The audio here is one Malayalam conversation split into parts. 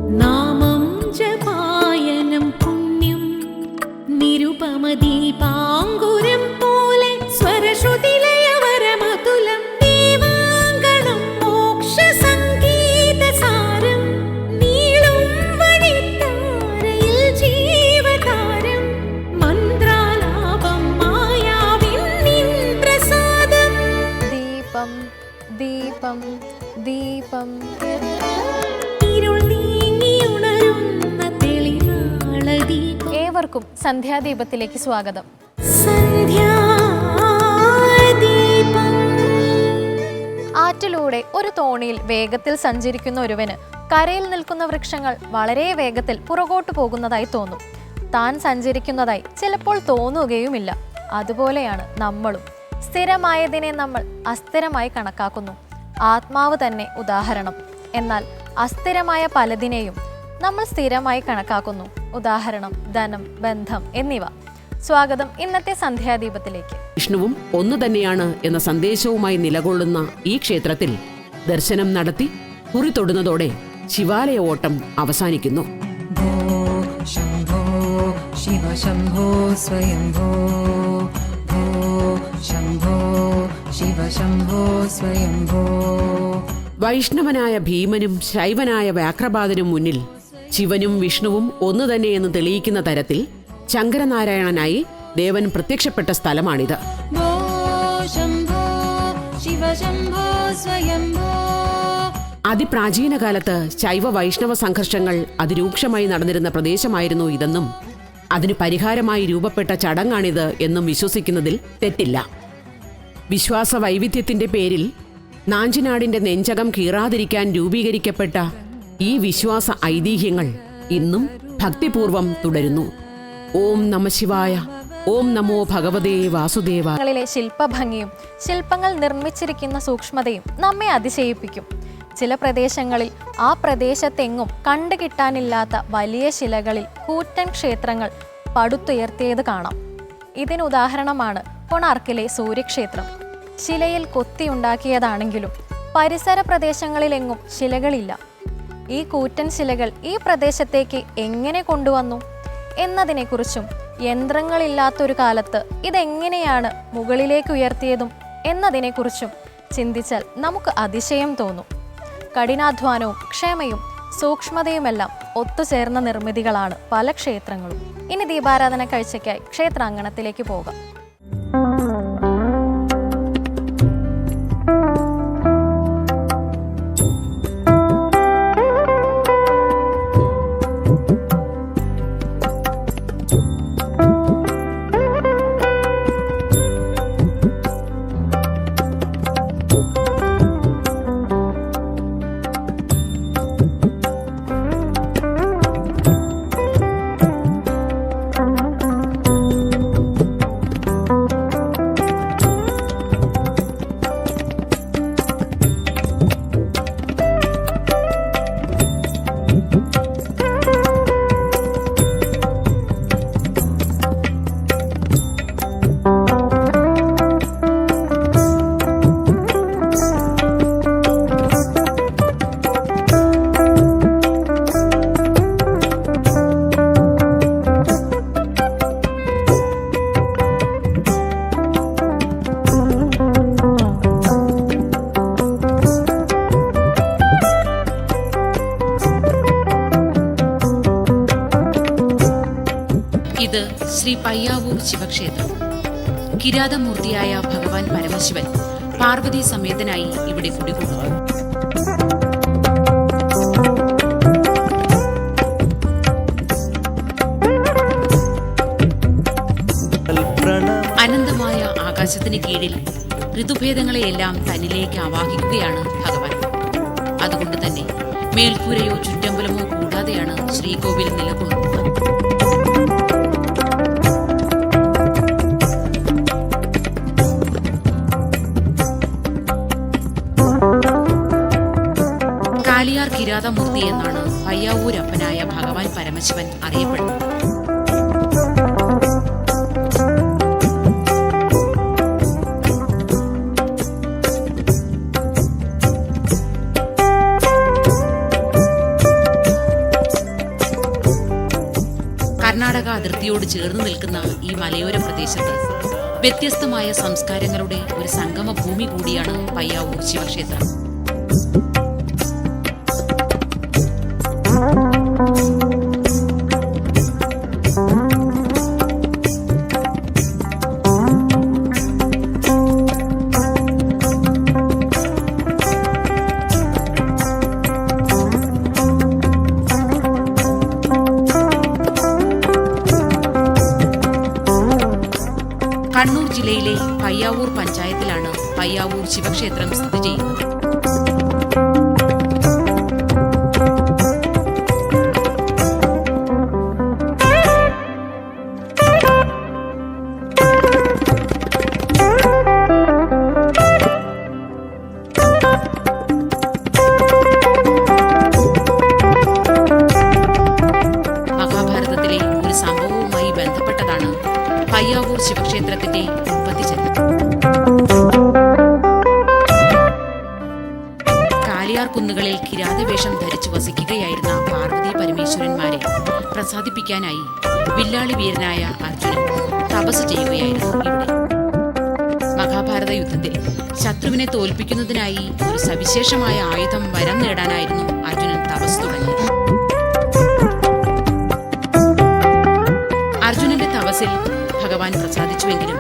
നാമം ജപായനം പുണ്യം നിരുപമദീപാങ്കുരം പോലെ സ്വരശ്രുതിലയവരമതുലം ദീവാങ്കണം മോക്ഷസംഗീതസാരം നീളും വഴിത്താരയിൽ ജീവതാരം മന്ത്രാലാപം മായാവിൻ നിൻ പ്രസാദം. ദീപം ദീപം ദീപം ഏവർക്കും സന്ധ്യാദീപത്തിലേക്ക് സ്വാഗതം. ആറ്റിലൂടെ ഒരു തോണിയിൽ വേഗത്തിൽ സഞ്ചരിക്കുന്ന ഒരുവന് കരയിൽ നിൽക്കുന്ന വൃക്ഷങ്ങൾ വളരെ വേഗത്തിൽ പുറകോട്ട് പോകുന്നതായി തോന്നും. താൻ സഞ്ചരിക്കുന്നതായി ചിലപ്പോൾ തോന്നുകയുമില്ല. അതുപോലെയാണ് നമ്മളും. സ്ഥിരമായതിനെ നമ്മൾ അസ്ഥിരമായി കണക്കാക്കുന്നു. ആത്മാവ് തന്നെ ഉദാഹരണം. എന്നാൽ അസ്ഥിരമായ പലതിനെയും നമ്മൾ സ്ഥിരമായി കണക്കാക്കുന്നു. ഉദാഹരണം ധനം, ബന്ധം എന്നിവ. സ്വാഗതം ഇന്നത്തെ സന്ധ്യാദീപത്തിലേക്ക്. വിഷ്ണുവും ഒന്നു തന്നെയാണ് എന്ന സന്ദേശവുമായി നിലകൊള്ളുന്ന ഈ ക്ഷേത്രത്തിൽ ദർശനം നടത്തി കുറി തൊടുന്നതോടെ ശിവാലയ ഓട്ടം അവസാനിക്കുന്നു. ശംഭോ ശിവ ശംഭോ സ്വയംഭോ, ശംഭോ ശിവ ശംഭോ സ്വയംഭോ. വൈഷ്ണവനായ ഭീമനും ശൈവനായ വ്യാഘ്രപാദനും മുന്നിൽ ശിവനും വിഷ്ണുവും ഒന്നു തന്നെയെന്ന് തെളിയിക്കുന്ന തരത്തിൽ ശങ്കരനാരായണനായി ദേവൻ പ്രത്യക്ഷപ്പെട്ട സ്ഥലമാണിത്. അതിപ്രാചീന കാലത്ത് ശൈവ വൈഷ്ണവ സംഘർഷങ്ങൾ അതിരൂക്ഷമായി നടന്നിരുന്ന പ്രദേശമായിരുന്നു ഇതെന്നും അതിന് പരിഹാരമായി രൂപപ്പെട്ട ചടങ്ങാണിത് എന്നും വിശ്വസിക്കുന്നതിൽ തെറ്റില്ല. വിശ്വാസ വൈവിധ്യത്തിന്റെ പേരിൽ നാഞ്ചിനാടിന്റെ നെഞ്ചകം കീറാതിരിക്കാൻ രൂപീകരിക്കപ്പെട്ട ഈ വിശ്വാസ ഐതിഹ്യങ്ങൾ ഇന്നും ഭക്തിപൂർവം തുടരുന്നു. ഓം നമഃശിവായ, ഓം നമോ ഭഗവതേ വാസുദേവായ. ശില്പഭംഗിയും ശില്പങ്ങൾ നിർമ്മിച്ചിരിക്കുന്ന സൂക്ഷ്മതയും നമ്മെ അതിശയിപ്പിക്കും. ചില പ്രദേശങ്ങളിൽ ആ പ്രദേശത്തെങ്ങും കണ്ടുകിട്ടാനില്ലാത്ത വലിയ ശിലകളിൽ കൂറ്റൻ ക്ഷേത്രങ്ങൾ പടുത്തുയർത്തിയത് കാണാം. ഇതിനുദാഹരണമാണ് കൊണാർക്കിലെ സൂര്യക്ഷേത്രം. ശിലയിൽ കൊത്തിയുണ്ടാക്കിയതാണെങ്കിലും പരിസര പ്രദേശങ്ങളിലെങ്ങും ശിലകളില്ല. ഈ കൂറ്റൻ ശിലകൾ ഈ പ്രദേശത്തേക്ക് എങ്ങനെ കൊണ്ടുവന്നു എന്നതിനെക്കുറിച്ചും യന്ത്രങ്ങളില്ലാത്തൊരു കാലത്ത് ഇതെങ്ങനെയാണ് മുകളിലേക്ക് ഉയർത്തിയതും എന്നതിനെക്കുറിച്ചും ചിന്തിച്ചാൽ നമുക്ക് അതിശയം തോന്നും. കഠിനാധ്വാനവും ക്ഷമയും സൂക്ഷ്മതയുമെല്ലാം ഒത്തുചേർന്ന നിർമ്മിതികളാണ് പല ക്ഷേത്രങ്ങളും. ഇനി ദീപാരാധന കാഴ്ചയ്ക്കായി ക്ഷേത്രാങ്കണത്തിലേക്ക് പോകാം. ഇത് ശ്രീ പയ്യാവൂർ ശിവക്ഷേത്രം. കിരാതമൂർത്തിയായ ഭഗവാൻ പരമശിവൻ പാർവതി സമേതനായി ഇവിടെ കുടികൊള്ളുന്നു. അനന്തമായ ആകാശത്തിന് കീഴിൽ ഋതുഭേദങ്ങളെയെല്ലാം തന്നിലേക്ക് ആവാഹിക്കുകയാണ് ഭഗവാൻ. അതുകൊണ്ട് തന്നെ മേൽക്കൂരയോ ചുറ്റമ്പലമോ കൂടാതെയാണ് ശ്രീകോവിൽ നിലകൊള്ളുന്നത്. കാളിയാർ കിരാതമൂർത്തി എന്നാണ് പയ്യാവൂരപ്പനായ ഭഗവാൻ പരമശിവൻ അറിയപ്പെടുന്നത്. കർണാടക അതിർത്തിയോട് ചേർന്ന് നിൽക്കുന്ന ഈ മലയോര പ്രദേശത്ത് വ്യത്യസ്തമായ സംസ്കാരങ്ങളുടെ ഒരു സംഗമ ഭൂമി കൂടിയാണ് പയ്യാവൂർ ശിവക്ഷേത്രം. കണ്ണൂർ ജില്ലയിലെ പയ്യാവൂർ പഞ്ചായത്തിലാണ് പയ്യാവൂർ ശിവക്ഷേത്രം സ്ഥിതി ചെയ്യുന്നത്. മഹാഭാരതത്തിലെ ഒരു സംഭവവുമായി ബന്ധപ്പെട്ടതാണ് പയ്യാവൂർ ശിവക്ഷേത്രത്തിന്റെ ഉത്പത്തി ചരിത്രം. കാലിയാർ കുന്നുകളിൽ കിരാതവേഷം ധരിച്ചു വസിക്കുകയായിരുന്ന പാർവതി പരമേശ്വരന്മാരെ പ്രസാദിപ്പിക്കാനായി വില്ലാളി വീരനായ അർജുനൻ തപസ് ചെയ്യുകയായിരുന്നു ഇവിടെ. മഹാഭാരത യുദ്ധത്തിൽ ശത്രുവിനെ തോൽപ്പിക്കുന്നതിനായി ഒരു സവിശേഷമായ ആയുധം വരം നേടാനായിരുന്നു അർജുനൻ തപസ് തുടങ്ങിയത്. അർജുനന്റെ തപസ്സിൽ ഭഗവാൻ പ്രസാദിച്ചുവെങ്കിലും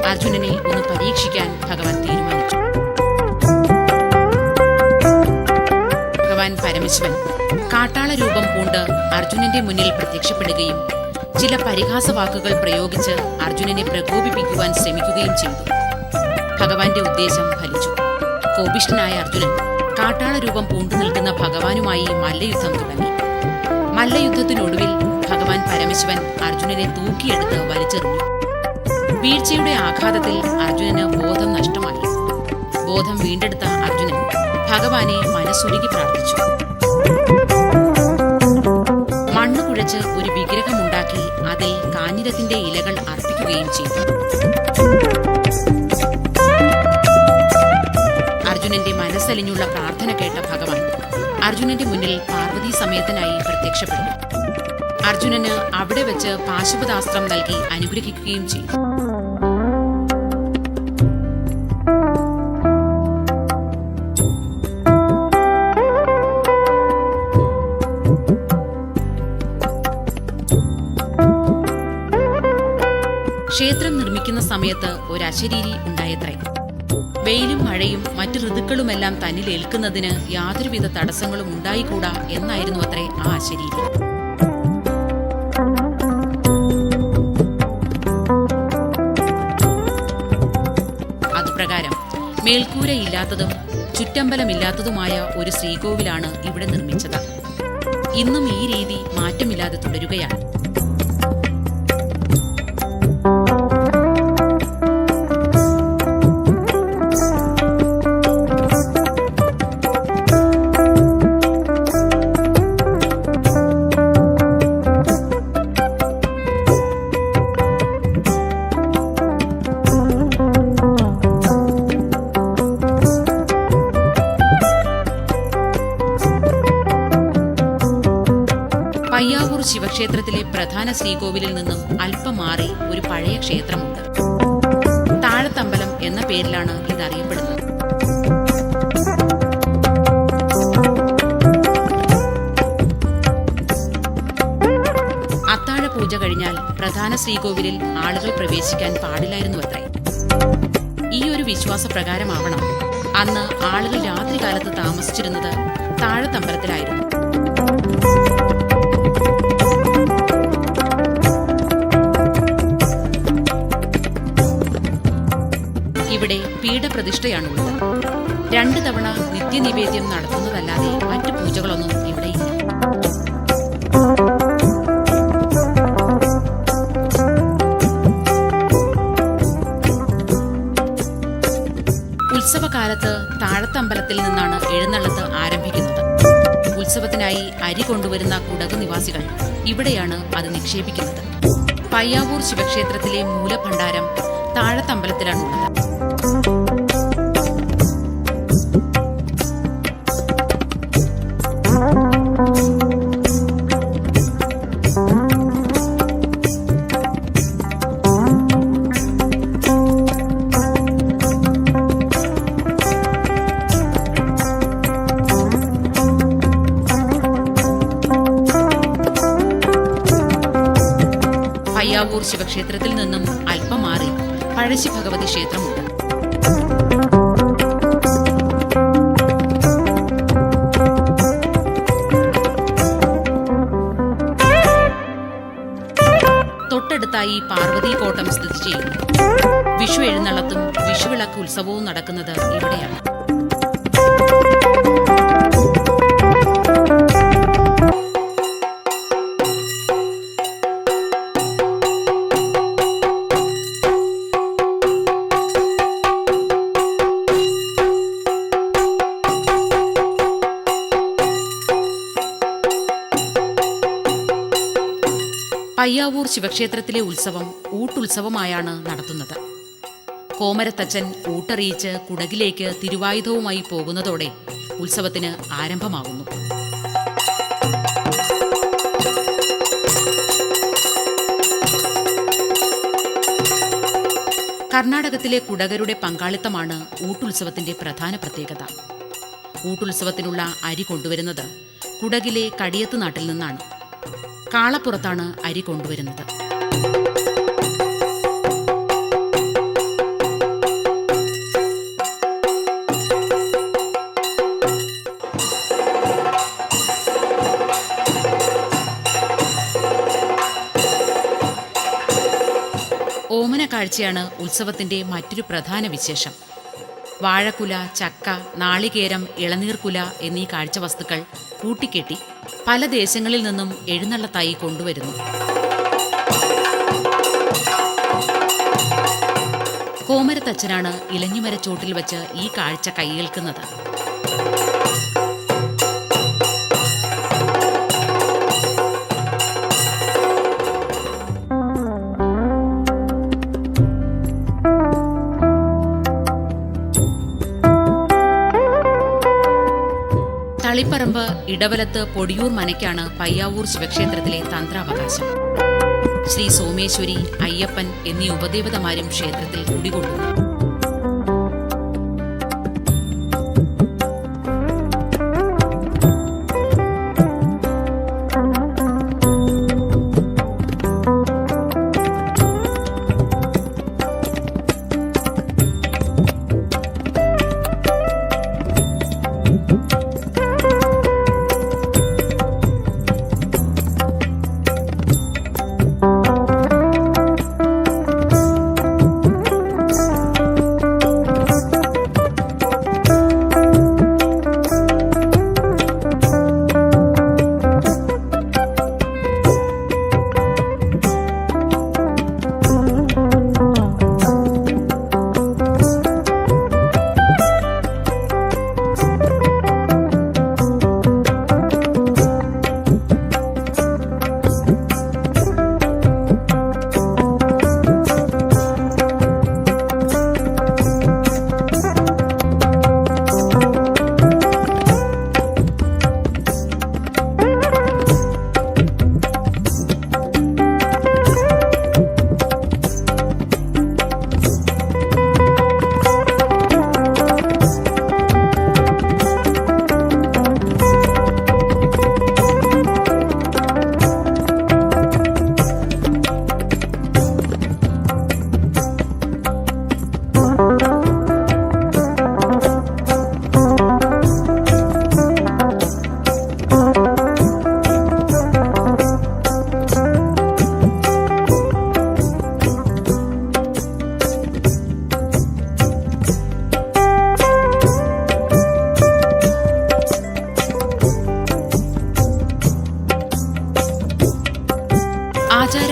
അർജുനനെ ഒന്ന് പരീക്ഷിക്കാൻ ഭഗവാൻ തീരുമാനിച്ചു. ഭഗവാൻ പരമശിവൻ കാട്ടാള രൂപം പൂണ്ട് അർജുനന്റെ മുന്നിൽ പ്രത്യക്ഷപ്പെടുകയും ചില പരിഹാസ വാക്കുകൾ പ്രയോഗിച്ച് അർജുനനെ പ്രകോപിപ്പിക്കുവാൻ ശ്രമിക്കുകയും ചെയ്തു. ഭഗവാന്റെ ഉദ്ദേശം ഫലിച്ചു. കോപിഷ്ഠനായ അർജുനൻ കാട്ടാള രൂപം പൂണ്ടു നിൽക്കുന്ന ഭഗവാനുമായി മല്ലയുദ്ധം തുടങ്ങി. മല്ലയുദ്ധത്തിനൊടുവിൽ ഭഗവാൻ പരമശിവൻ അർജുനനെ തൂക്കിയെടുത്ത് വലിച്ചെറിഞ്ഞു. വീഴ്ചയുടെ ആഘാതത്തിൽ അർജുനന് ബോധം നഷ്ടമായി. ബോധം വീണ്ടെടുത്ത അർജുനൻ ഭഗവാനെ മനസ്സുരുകി പ്രാർത്ഥിച്ചു. മണ്ണ് കുഴച്ച് ഒരു വിഗ്രഹമുണ്ടാക്കി അതിൽ കാഞ്ഞിരത്തിന്റെ ഇലകൾ അർപ്പിക്കുകയും ചെയ്തു. അർജുനന്റെ മനസ്സലിഞ്ഞുള്ള പ്രാർത്ഥന കേട്ട ഭഗവാൻ അർജുനന്റെ മുന്നിൽ പാർവതീ സമേതനായി പ്രത്യക്ഷപ്പെട്ടു. അർജുനന് അവിടെ വെച്ച് പാശുപതാസ്ത്രം നൽകി അനുഗ്രഹിക്കുകയും ചെയ്തു. ക്ഷേത്രം നിർമ്മിക്കുന്ന സമയത്ത് ഒരു അശരീരി ഉണ്ടായത്രേ. വെയിലും മഴയും മറ്റു ഋതുക്കളുമെല്ലാം തന്നിലേൽക്കുന്നതിന് യാതൊരുവിധ തടസ്സങ്ങളും ഉണ്ടായിക്കൂടാ എന്നായിരുന്നു അത്രേ ആ അശരീരി. അതുപ്രകാരം മേൽക്കൂരയില്ലാത്തതും ചുറ്റമ്പലമില്ലാത്തതുമായ ഒരു ശ്രീകോവിലാണ് ഇവിടെ നിർമ്മിച്ചത്. ഇന്നും ഈ രീതി മാറ്റമില്ലാതെ തുടരുകയാണ്. പയ്യാവൂർ ശിവക്ഷേത്രത്തിലെ പ്രധാന ശ്രീകോവിലിൽ നിന്നും അല്പം മാറി ഒരു പഴയ ക്ഷേത്രമുണ്ട്. താഴത്തമ്പലം എന്ന പേരിലാണ് ഇതറിയപ്പെടുന്നത്. അത്താഴ പൂജ കഴിഞ്ഞാൽ പ്രധാന ശ്രീകോവിലിൽ ആളുകൾ പ്രവേശിക്കാൻ പാടില്ലായിരുന്നുവത്രേ. ഈ ഒരു വിശ്വാസപ്രകാരമാവണം അന്ന് ആളുകൾ രാത്രികാലത്ത് താമസിച്ചിരുന്നത് താഴത്തമ്പലത്തിലായിരുന്നു. ഇവിടെ പീഠപ്രതിഷ്ഠയാണുള്ളത്. 2 തവണ നിത്യനിവേദ്യം നടത്തുന്നതല്ലാതെ മറ്റു പൂജകളൊന്നും ഇവിടെയില്ല. ഉത്സവകാലത്ത് താഴത്തമ്പലത്തിൽ നിന്നാണ് എഴുന്നള്ളത്ത് ആരംഭിക്കുന്നത്. ഉത്സവത്തിനായി അരി കൊണ്ടുവരുന്ന കുടക് നിവാസികൾ ഇവിടെയാണ് അത് നിക്ഷേപിക്കുന്നത്. പയ്യാവൂർ ശിവക്ഷേത്രത്തിലെ മൂലഭണ്ഡാരം താഴത്തമ്പലത്തിലാണുള്ളത്. പയ്യാവൂർ ശിവക്ഷേത്രത്തിൽ നിന്നും അല്പം മാറി പഴശ്ശി ഭഗവതി ക്ഷേത്രമുണ്ട്. തൊട്ടടുത്തായി പാർവതീകോട്ടം സ്ഥിതി ചെയ്യുന്നു. വിഷു എഴുന്നള്ളത്തും വിഷുവിളക്ക് ഉത്സവവും നടക്കുന്നത് ഇവിടെയാണ്. പയ്യാവൂർ ശിവക്ഷേത്രത്തിലെ ഉത്സവം ഊട്ടുത്സവമായാണ് നടത്തുന്നത്. കോമരത്തച്ഛൻ ഊട്ടറിയിച്ച് കുടകിലേക്ക് തിരുവായുധവുമായി പോകുന്നതോടെ ഉത്സവത്തിന് ആരംഭമാകുന്നു. കർണാടകത്തിലെ കുടകരുടെ പങ്കാളിത്തമാണ് ഊട്ടുത്സവത്തിന്റെ പ്രധാന പ്രത്യേകത. ഊട്ടുത്സവത്തിനുള്ള അരി കൊണ്ടുവരുന്നത് കുടകിലെ കടിയത്ത് നാട്ടിൽ നിന്നാണ്. കാളപ്പുറത്താണ് അരി കൊണ്ടുവരുന്നത്. ഓമന കാഴ്ചയാണ് ഉത്സവത്തിന്റെ മറ്റൊരു പ്രധാന വിശേഷം. വാഴക്കുല, ചക്ക, നാളികേരം, ഇളനീർക്കുല എന്നീ കാഴ്ചവസ്തുക്കൾ കൂട്ടിക്കെട്ടി പല ദേശങ്ങളിൽ നിന്നും എഴുന്നള്ളത്തായി കൊണ്ടുവരുന്നു. കോമരത്തച്ഛനാണ് ഇലഞ്ഞിമരച്ചോട്ടിൽ വച്ച് ഈ കാഴ്ച കൈയേൽക്കുന്നത്. തളിപ്പറമ്പ് ഇടവലത്ത് പൊടിയൂർ മനയ്ക്കാണ് പയ്യാവൂർ ശിവക്ഷേത്രത്തിലെ തന്ത്രാവകാശം. ശ്രീ സോമേശ്വരി, അയ്യപ്പൻ എന്നീ ഉപദേവതമാരും ക്ഷേത്രത്തിൽ കുടികൊള്ളുന്നു.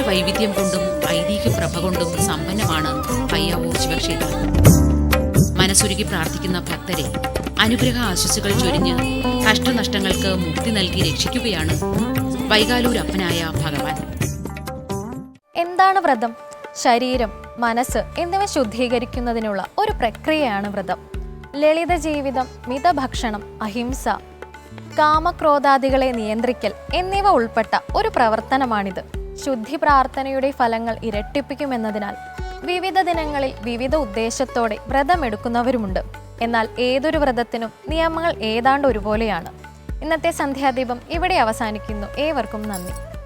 വൈവിധ്യം കൊണ്ടും ഐതിഹ്യപ്രഭ കൊണ്ടും സമ്പന്നമാണ് പയ്യാവൂർ ശിവക്ഷേത്രം. മനസ്സുരുകി പ്രാർത്ഥിക്കുന്ന ഭക്തരെ അനുഗ്രഹ ആശംസകൾ ചൊരിഞ്ഞ് കഷ്ടനഷ്ടങ്ങൾക്ക് മുക്തി നൽകി രക്ഷിക്കുകയാണ് വൈകാലൂരപ്പനായ ഭഗവാൻ. എന്താണ് വ്രതം? ശരീരം, മനസ്സ് എന്നിവ ശുദ്ധീകരിക്കുന്നതിനുള്ള ഒരു പ്രക്രിയയാണ് വ്രതം. ലളിത ജീവിതം, മിതഭക്ഷണം, അഹിംസ, കാമക്രോധാദികളെ നിയന്ത്രിക്കൽ എന്നിവ ഉൾപ്പെട്ട ഒരു പ്രവർത്തനമാണിത്. ശുദ്ധി പ്രാർത്ഥനയുടെ ഫലങ്ങൾ ഇരട്ടിപ്പിക്കുമെന്നതിനാൽ വിവിധ ദിനങ്ങളിൽ വിവിധ ഉദ്ദേശത്തോടെ വ്രതമെടുക്കുന്നവരുമുണ്ട്. എന്നാൽ ഏതൊരു വ്രതത്തിനും നിയമങ്ങൾ ഏതാണ്ട് ഒരുപോലെയാണ്. ഇന്നത്തെ സന്ധ്യാദീപം ഇവിടെ അവസാനിക്കുന്നു. ഏവർക്കും നന്ദി.